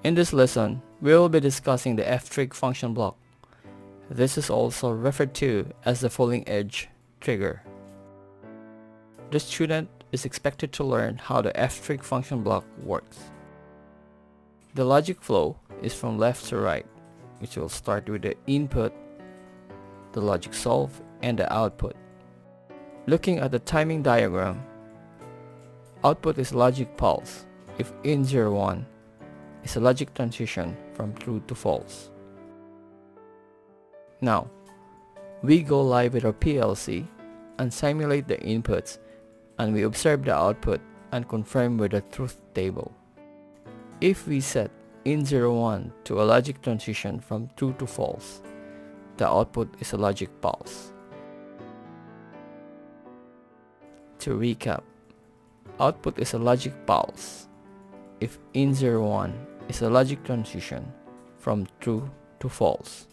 In this lesson, we will be discussing the F TRIG function block. This is also referred to as the falling edge trigger. The student is expected to learn how the F TRIG function block works. The logic flow is from left to right, which will start with the input, the logic solve, and the output. Looking at the timing diagram, output is logic pulse if in01 is a logic transition from true to false. Now, we go live with our PLC and simulate the inputs, and we observe the output and confirm with the truth table. If we set in01 to a logic transition from true to false, the output is a logic pulse. To recap, output is a logic pulse if in01 is a logic transition from true to false.